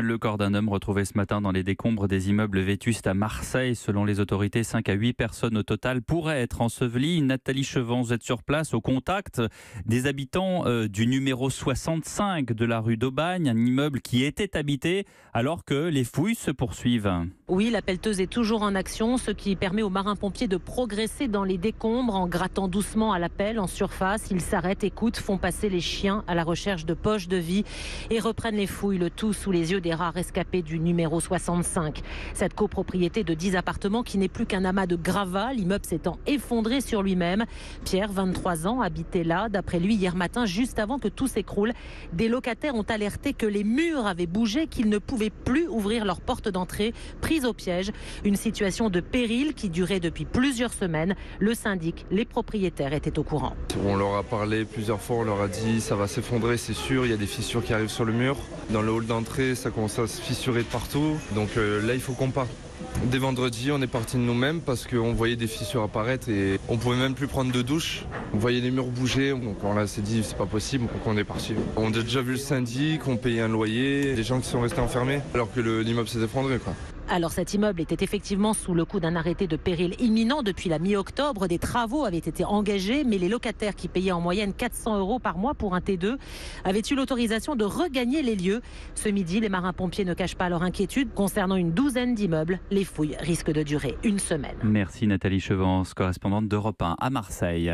Le corps d'un homme retrouvé ce matin dans les décombres des immeubles vétustes à Marseille. Selon les autorités, 5 à 8 personnes au total pourraient être ensevelies. Nathalie Chevance, vous êtes sur place au contact des habitants du numéro 65 de la rue d'Aubagne, un immeuble qui était habité alors que les fouilles se poursuivent. Oui, la pelleteuse est toujours en action, ce qui permet aux marins-pompiers de progresser dans les décombres en grattant doucement à la pelle en surface. Ils s'arrêtent, écoutent, font passer les chiens à la recherche de poches de vie et reprennent les fouilles, le tout sous les yeux des rares rescapés du numéro 65. Cette copropriété de 10 appartements qui n'est plus qu'un amas de gravats, l'immeuble s'étant effondré sur lui-même. Pierre, 23 ans, habitait là. D'après lui, hier matin, juste avant que tout s'écroule, des locataires ont alerté que les murs avaient bougé, qu'ils ne pouvaient plus ouvrir leur porte d'entrée, prise au piège. Une situation de péril qui durait depuis plusieurs semaines. Le syndic, les propriétaires étaient au courant. On leur a parlé plusieurs fois, on leur a dit ça va s'effondrer, c'est sûr, il y a des fissures qui arrivent sur le mur. Dans le hall d'entrée, ça commence à se fissurer de partout. Donc là, il faut qu'on parte. Dès vendredi, on est parti de nous-mêmes parce qu'on voyait des fissures apparaître et on pouvait même plus prendre de douche. On voyait les murs bouger, donc on s'est dit c'est pas possible, donc on est parti. On a déjà vu le syndic, on payait un loyer, des gens qui sont restés enfermés alors que l'immeuble s'est effondré, quoi. Alors cet immeuble était effectivement sous le coup d'un arrêté de péril imminent depuis la mi-octobre. Des travaux avaient été engagés, mais les locataires qui payaient en moyenne 400 € par mois pour un T2 avaient eu l'autorisation de regagner les lieux. Ce midi, les marins-pompiers ne cachent pas leur inquiétude concernant une douzaine d'immeubles. Les fouilles risquent de durer une semaine. Merci Nathalie Chevance, correspondante d'Europe 1 à Marseille.